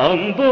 అంబో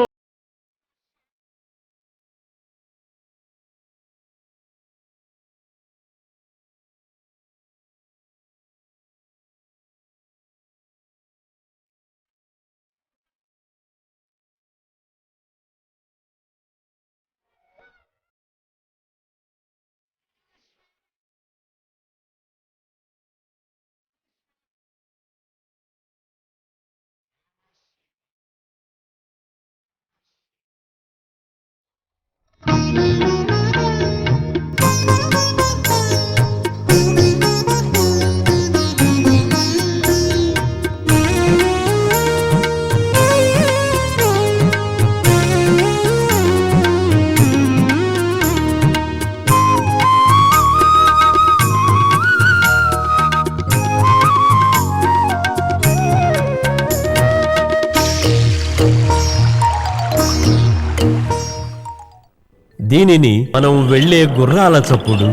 దీనిని మనం వెళ్ళే గుర్రాల చప్పుడు,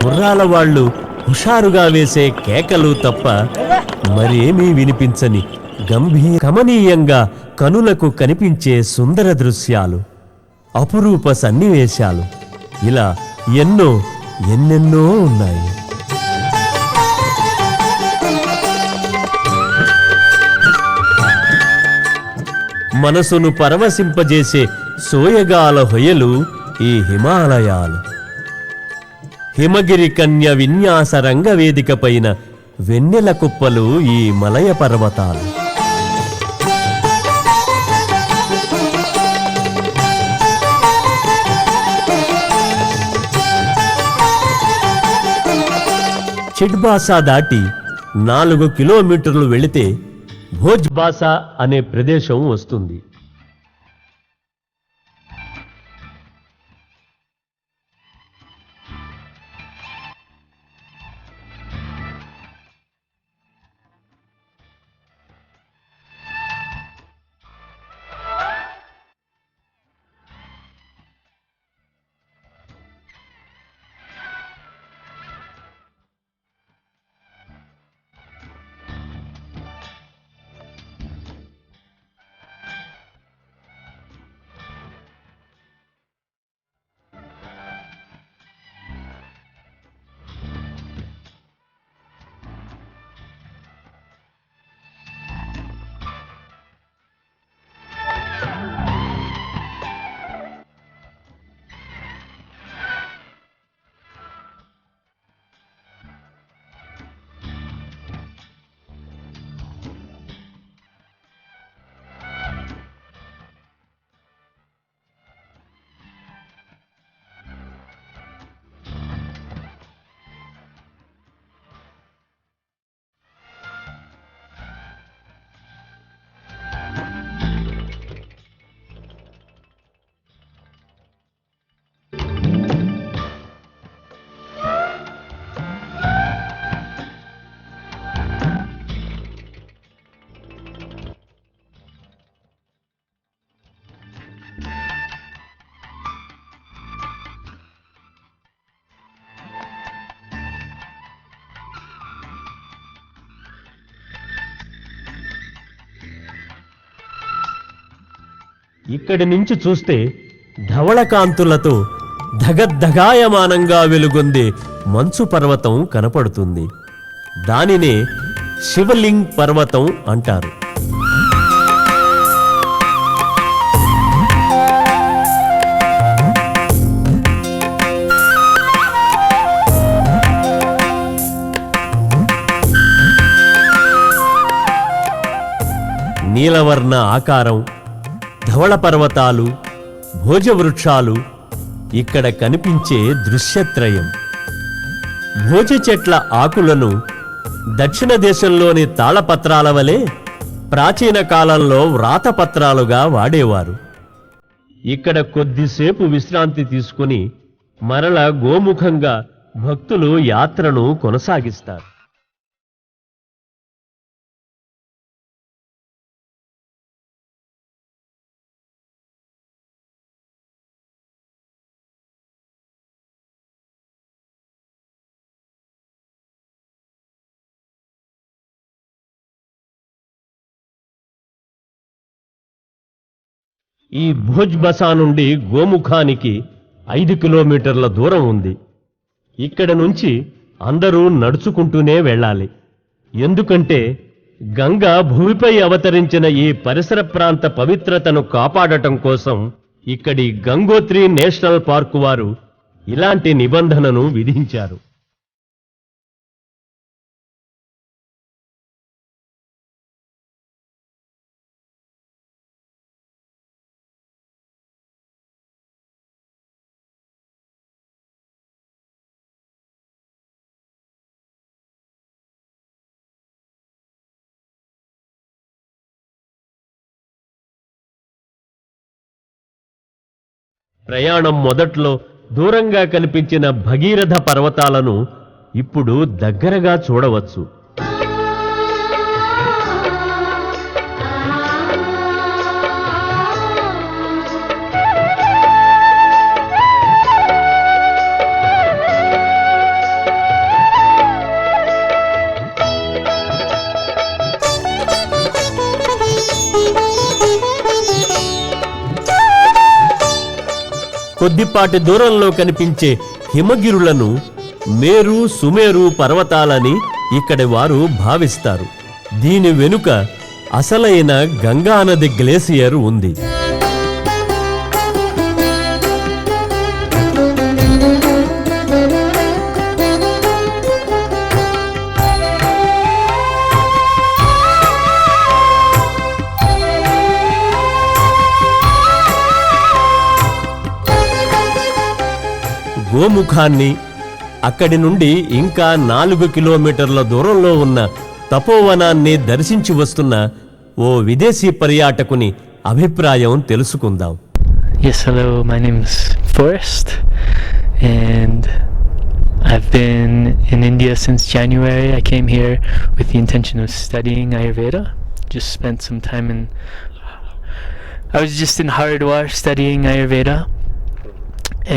గుర్రాల వాళ్ళు హుషారుగా వేసే కేకలు తప్ప మరేమీ వినిపించని కమనీయంగా కనులకు కనిపించే సుందర దృశ్యాలు, అపురూప సన్నివేశాలు ఇలా ఎన్నెన్నో ఉన్నాయి. మనసును పరవశింపజేసే సోయగాల హొయలు ఈ హిమాలయాలు. హిమగిరి కన్య విన్యాస రంగవేదిక పైన వెన్నెల కుప్పలు ఈ మలయ పర్వతాలు. చిడ్బాసా దాటి 4 కిలోమీటర్లు వెళితే భోజ్బాసా అనే ప్రదేశం వస్తుంది. ఇక్కడి నుంచి చూస్తే ధవళకాంతులతో ధగద్ధగాయమానంగా వెలుగొందే మంచు పర్వతం కనపడుతుంది. దానినే శివలింగ్ పర్వతం అంటారు. నీలవర్ణ ఆకారం, ధవళ పర్వతాలు, భోజవృక్షాలు ఇక్కడ కనిపించే దృశ్యత్రయం. భోజ చెట్ల ఆకులను దక్షిణ దేశంలోని తాళపత్రాల వలె ప్రాచీన కాలంలో వ్రాతపత్రాలుగా వాడేవారు. ఇక్కడ కొద్దిసేపు విశ్రాంతి తీసుకుని మరల గోముఖంగా భక్తులు యాత్రను కొనసాగిస్తారు. ఈ భోజ్ బసా నుండి గోముఖానికి 5 కిలోమీటర్ల దూరం ఉంది. ఇక్కడ నుంచి అందరూ నడుచుకుంటూనే వెళ్ళాలి. ఎందుకంటే గంగా భూమిపై అవతరించిన ఈ పరిసర ప్రాంత పవిత్రతను కాపాడటం కోసం ఇక్కడి గంగోత్రి నేషనల్ పార్కు వారు ఇలాంటి నిబంధనను విధించారు. ప్రయాణం మొదట్లో దూరంగా కనిపించిన భగీరథ పర్వతాలను ఇప్పుడు దగ్గరగా చూడవచ్చు. కొద్దిపాటి దూరంలో కనిపించే హిమగిరులను మేరు సుమేరు పర్వతాలని ఇక్కడి వారు భావిస్తారు. దీని వెనుక అసలైన గంగానది గ్లేసియర్ ఉంది. గోముఖాన్ని అక్కడి నుండి ఇంకా 4 కిలోమీటర్ల దూరంలో ఉన్న తపోవనాన్ని దర్శించి వస్తున్న ఓ విదేశీ పర్యాటకుని అభిప్రాయం తెలుసుకుందాం. Yes, hello, my name's Forrest and I've been in India since January. I came here with the intention of studying Ayurveda. Just spent some time I was just in Haridwar studying Ayurveda.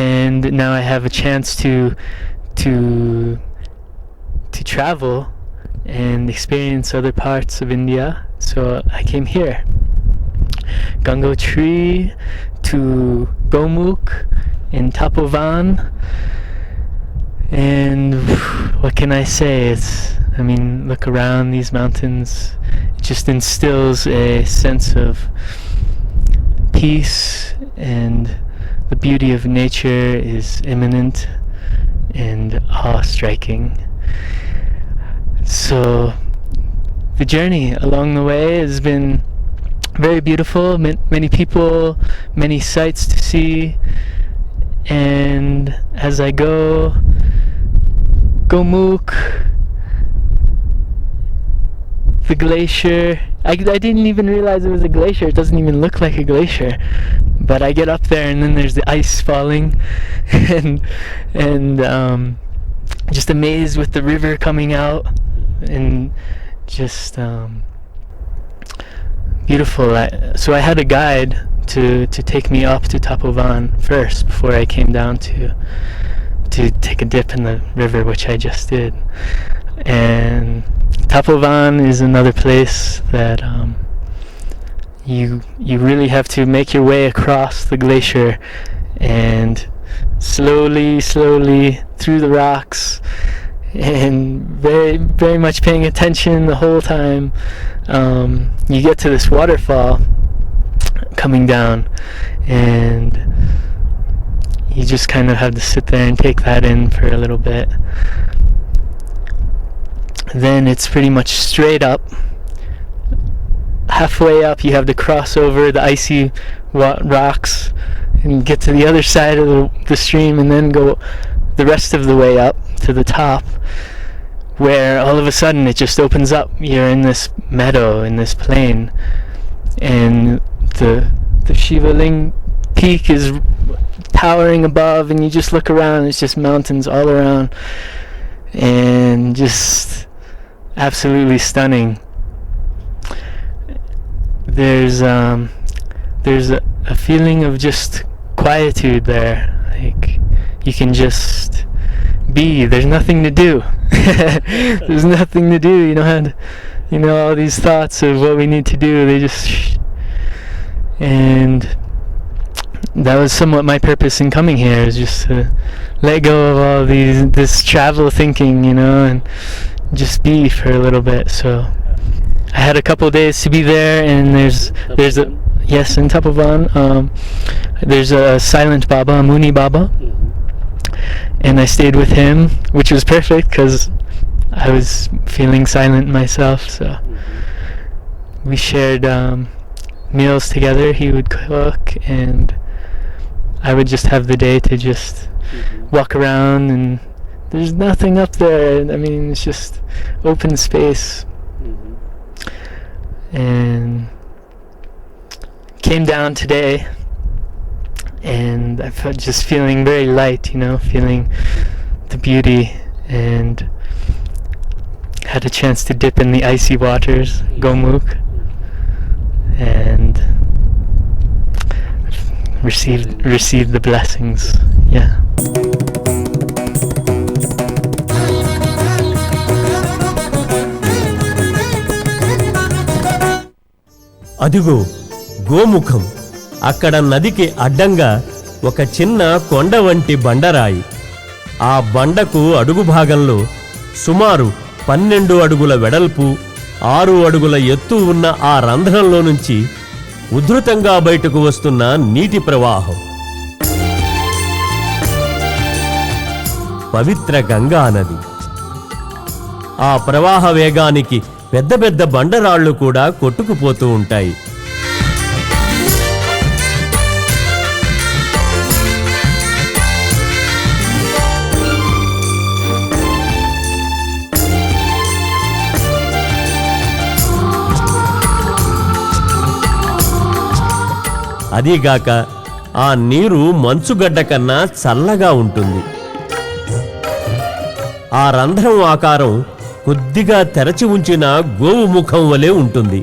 And now I have a chance to travel and experience other parts of India, so I came here. Gangotri to Gomukh in Tapovan, and what can I say? Look around these mountains. It just instills a sense of peace, and the beauty of nature is imminent and awe-striking. So the journey along the way has been very beautiful, many people, many sights to see, and as I go Gomukh, the glacier, I didn't even realize it was a glacier. It doesn't even look like a glacier. But I get up there and then there's the ice falling and just amazed with the river coming out and just beautiful. So I had a guide to take me up to Tapovan first before I came down to take a dip in the river, which I just did. And Tapovan is another place that you really have to make your way across the glacier and slowly through the rocks and very, very much paying attention the whole time. You get to this waterfall coming down and you just kind of have to sit there and take that in for a little bit. Then it's pretty much straight up. Halfway up you have to cross over the icy rocks and get to the other side of the stream and then go the rest of the way up to the top, where all of a sudden it just opens up. You're in this meadow, in this plain, and the Shivaling peak is towering above and you just look around, it's just mountains all around and just absolutely stunning. There's a feeling of just quietude there, like you can just be. There's nothing to do. There's nothing to do. You don't have to, all these thoughts of what we need to do, they just and that was somewhat my purpose in coming here, is just to let go of all this travel thinking, and just be for a little bit. So I had a couple days to be there, and there's a yes, in Tapovan. There's a silent Baba, a Muni Baba, and I stayed with him, which was perfect because I was feeling silent myself. So we shared meals together. He would cook, and I would just have the day to just walk around, and there's nothing up there. I mean, it's just open space. And came down today, and I felt just feeling very light, feeling the beauty, and had a chance to dip in the icy waters, Gomukh, and received the blessings. Yeah. అదిగో గోముఖం. అక్కడ నదికి అడ్డంగా ఒక చిన్న కొండ వంటి బండరాయి. ఆ బండకు అడుగు భాగంలో సుమారు 12 అడుగుల వెడల్పు, 6 అడుగుల ఎత్తు ఉన్న ఆ రంధ్రంలో నుంచి ఉధృతంగా బయటకు వస్తున్న నీటి ప్రవాహం. పవిత్ర గంగా నది. ఆ ప్రవాహ వేగానికి పెద్ద పెద్ద బండరాళ్లు కూడా కొట్టుకుపోతూ ఉంటాయి. అదీగాక ఆ నీరు మంచుగడ్డ కన్నా చల్లగా ఉంటుంది. ఆ రంధ్రం ఆకారం కొద్దిగా తెరచి ఉంచిన గోవు ముఖం వలె ఉంటుంది.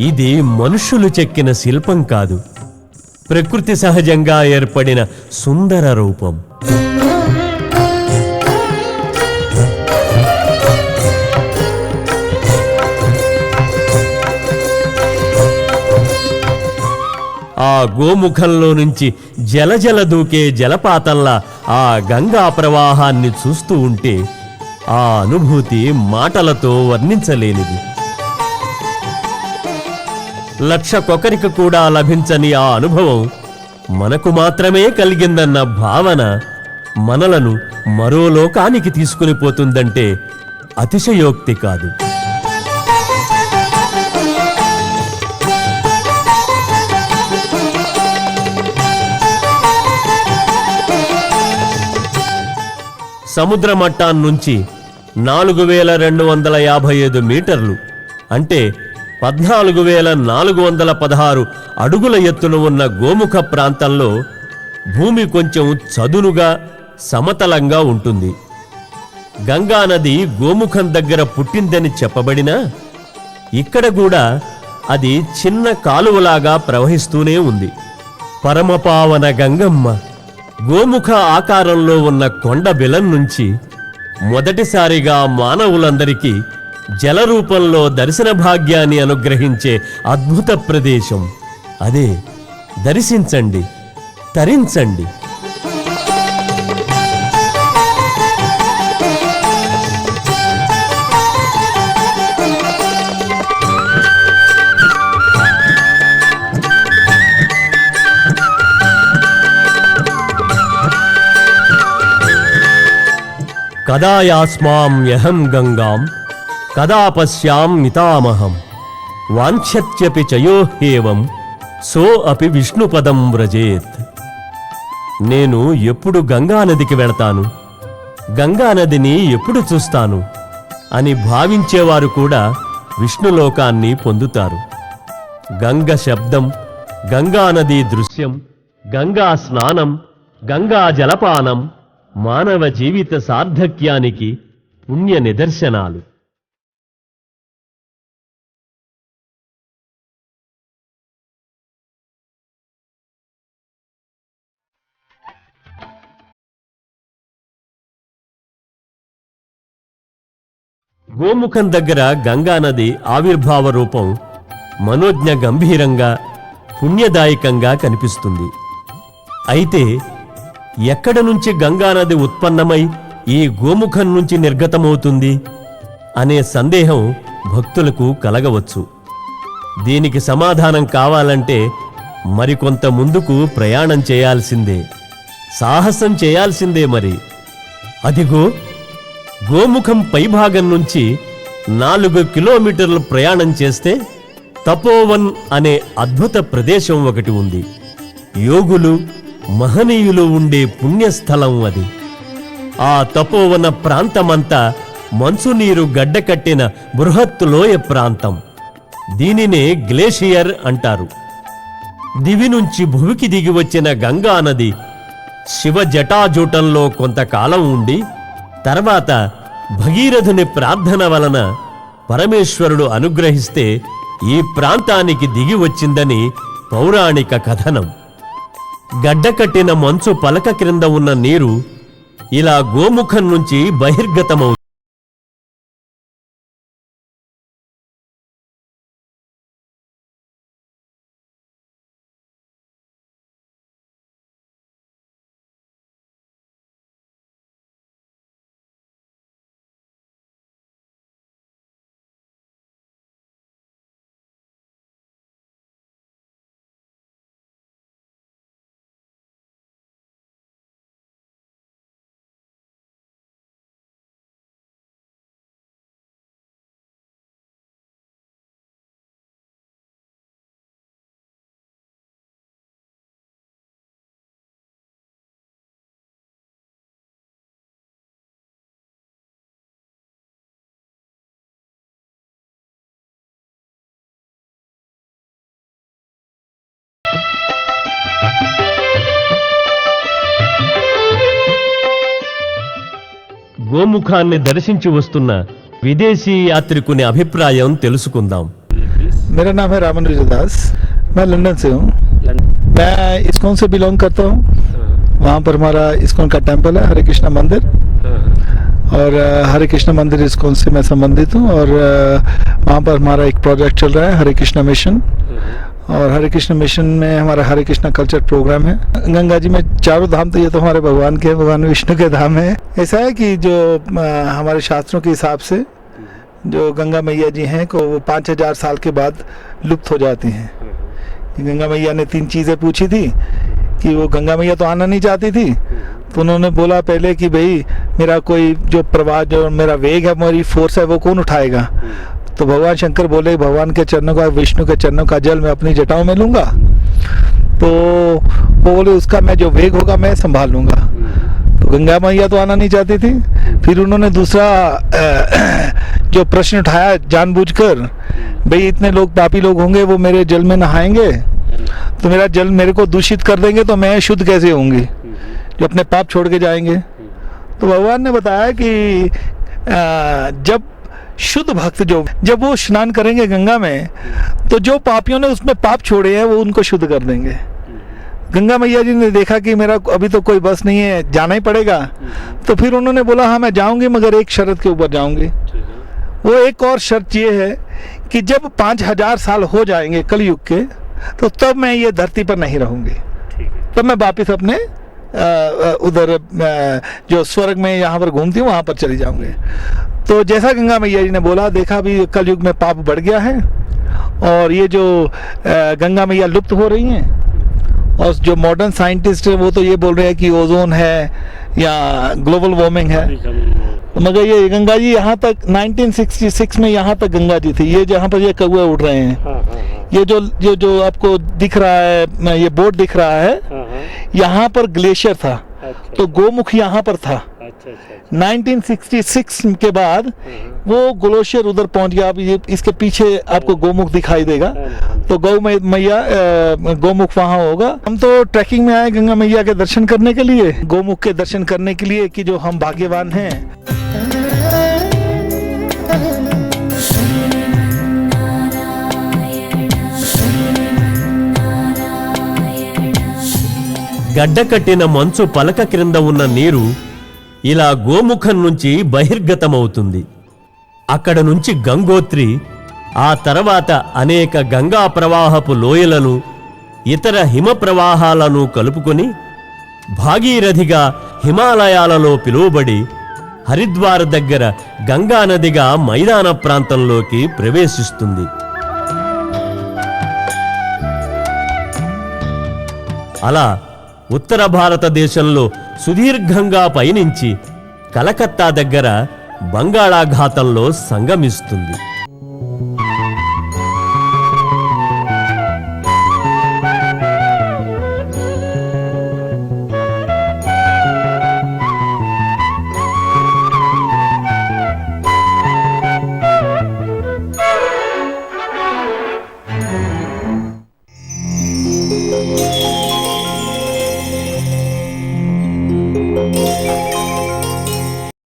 ఇది మనుషులు చెక్కిన శిల్పం కాదు, ప్రకృతి సహజంగా ఏర్పడిన సుందర రూపం. ఆ గోముఖంలో నుంచి జలజల దూకే జలపాతంలా ఆ గంగా ప్రవాహాన్ని చూస్తూ ఉంటే ఆ అనుభూతి మాటలతో వర్ణించలేనిది. 1,00,000 కూడా లభించని ఆ అనుభవం మనకు మాత్రమే కలిగిందన్న భావన మనలను మరో లోకానికి తీసుకుని పోతుందంటే అతిశయోక్తి కాదు. సముద్ర మట్టాన్నుంచి 4255 మీటర్లు అంటే 14,416 అడుగుల ఎత్తున ఉన్న గోముఖ ప్రాంతంలో భూమి కొంచెం చదునుగా సమతలంగా ఉంటుంది. గంగానది గోముఖం దగ్గర పుట్టిందని చెప్పబడినా ఇక్కడ కూడా అది చిన్న కాలువలాగా ప్రవహిస్తూనే ఉంది. పరమపావన గంగమ్మ గోముఖ ఆకారంలో ఉన్న కొండ బిలం నుంచి మొదటిసారిగా మానవులందరికీ జలరూపంలో దర్శన భాగ్యాన్ని అనుగ్రహించే అద్భుత ప్రదేశం. అదే దర్శించండి, తరించండి. కదా యాస్మామ్యహం గంగాం కదా పశ్యామితామహం వాంఛత్యపి చయోహేవం సో అపి విష్ణుపదం వ్రజేత్. నేను ఎప్పుడు గంగానదికి వెళతాను, గంగానదిని ఎప్పుడు చూస్తాను అని భావించేవారు కూడా విష్ణులోకాన్ని పొందుతారు. గంగ శబ్దం, గంగానదీ దృశ్యం, గంగా స్నానం, గంగా జలపానం మానవ జీవిత సార్థక్యానికి పుణ్య నిదర్శనాలు. గోముఖం దగ్గర గంగానది ఆవిర్భావ రూపం మనోజ్ఞ గంభీరంగా పుణ్యదాయకంగా కనిపిస్తుంది. అయితే ఎక్కడ నుంచి గంగానది ఉత్పన్నమై ఈ గోముఖం నుంచి నిర్గతమవుతుంది అనే సందేహం భక్తులకు కలగవచ్చు. దీనికి సమాధానం కావాలంటే మరికొంత ముందుకు ప్రయాణం చేయాల్సిందే, సాహసం చేయాల్సిందే. మరి అదిగో గోముఖం పైభాగం నుంచి 4 కిలోమీటర్లు ప్రయాణం చేస్తే తపోవన్ అనే అద్భుత ప్రదేశం ఒకటి ఉంది. యోగులు మహనీయులు ఉండే పుణ్యస్థలం అది. ఆ తపోవన ప్రాంతమంతా మంచునీరు గడ్డకట్టిన బృహత్ లోయ ప్రాంతం. దీనినే గ్లేషియర్ అంటారు. దివి నుంచి భూమికి దిగి వచ్చిన గంగానది శివ జటాజూటంలో కొంతకాలం ఉండి తర్వాత భగీరథుని ప్రార్థన వలన పరమేశ్వరుడు అనుగ్రహిస్తే ఈ ప్రాంతానికి దిగి వచ్చిందని పౌరాణిక కథనం. గడ్డకట్టిన మంచు పలక క్రింద ఉన్న నీరు ఇలా గోముఖం నుంచి బహిర్గతమవుతుంది. గోముఖాన్ని దర్శించి వస్తున్న విదేశీ యాత్రికుని అభిప్రాయం తెలుసుకుందాం. मेरा नाम है रामनुज दास, मैं लंदन से हूँ। मैं इस्कॉन से बिलोंग करता हूँ। वहाँ पर हमारा इस्कॉन का टेम्पल है, हरे कृष्णा मंदिर, और हरे कृष्णा मंदिर इस्कॉन से मैं संबंधित हूँ। और वहाँ पर हमारा एक प्रोजेक्ट चल रहा है, हरे कृष्णा मिशन, और हरे कृष्ण मिशन में हमारा हरे कृष्णा कल्चर प्रोग्राम है। गंगा जी में चारों धाम तो ये तो हमारे भगवान के, भगवान विष्णु के धाम है। ऐसा है कि जो हमारे शास्त्रों के हिसाब से जो गंगा मैया जी हैं को 5000 साल के बाद लुप्त हो जाती हैं। गंगा मैया ने 3 चीज़ें पूछी थी कि वो गंगा मैया तो आना नहीं चाहती थी, तो उन्होंने बोला पहले कि भाई मेरा कोई जो प्रवाह, जो मेरा वेग है, मेरी फोर्स है, वो कौन उठाएगा। तो भगवान शंकर बोले भगवान के चरणों का, विष्णु के चरणों का जल मैं अपनी जटाओं में लूँगा। तो वो बोले उसका मैं जो वेग होगा मैं संभाल लूँगा। तो गंगा मैया तो आना नहीं चाहती थी। फिर उन्होंने दूसरा जो प्रश्न उठाया जानबूझकर, भाई इतने लोग पापी लोग होंगे, वो मेरे जल में नहाएंगे तो मेरा जल मेरे को दूषित कर देंगे, तो मैं शुद्ध कैसे होंगी, जो अपने पाप छोड़ के जाएंगे। तो भगवान ने बताया कि जब शुद्ध भक्त जब वो स्नान करेंगे गंगा में, तो जो पापियों ने उसमें पाप छोड़े हैं वो उनको शुद्ध कर देंगे। गंगा मैया जी ने देखा कि मेरा अभी तो कोई बस नहीं है, जाना ही पड़ेगा। तो फिर उन्होंने बोला हाँ मैं जाऊंगी, मगर एक शर्त के ऊपर जाऊंगी। वो एक और शर्त ये है कि जब 5000 साल हो जाएंगे कलयुग के, तो तब मैं ये धरती पर नहीं रहूंगी, तब मैं वापिस अपने उधर जो स्वर्ग में यहाँ पर घूमती हूँ वहाँ पर चली जाऊंगी। तो जैसा गंगा मैया जी ने बोला, देखा भी कलयुग में पाप बढ़ गया है और ये जो गंगा मैया लुप्त हो रही हैं, और जो मॉडर्न साइंटिस्ट है वो तो ये बोल रहे हैं कि ओजोन है या ग्लोबल वार्मिंग है। मगर ये गंगा जी यहाँ तक 1966 में यहाँ तक गंगा जी थी। ये जहाँ पर ये कौवे उड़ रहे हैं, ये जो आपको दिख रहा है, ये बोर्ड दिख रहा है, यहाँ पर ग्लेशियर था। तो गोमुख यहाँ पर था। 1966 के बाद वो ग्लेशियर उधर पहुंच गया। अब ये इसके पीछे आपको गोमुख दिखाई देगा, तो गौ मैया गोमुख वहाँ होगा। हम तो ट्रैकिंग में आए गंगा मैया के दर्शन करने के लिए, गोमुख के दर्शन करने के लिए, कि जो हम भाग्यवान हैं। గడ్డకట్టిన మంచు పలక క్రింద ఉన్న నీరు ఇలా గోముఖం నుంచి బహిర్గతమవుతుంది. అక్కడ నుంచి గంగోత్రి, ఆ తర్వాత అనేక గంగా ప్రవాహపు లోయలను, ఇతర హిమ ప్రవాహాలను కలుపుకొని భాగీరథిగా హిమాలయాలలో పిలువబడి హరిద్వార్ దగ్గర గంగా నదిగా మైదాన ప్రాంతంలోకి ప్రవేశిస్తుంది. అలా ఉత్తర భారతదేశంలో సుదీర్ఘంగా పయనించి కలకత్తా దగ్గర బంగాళాఖాతంలో సంగమిస్తుంది.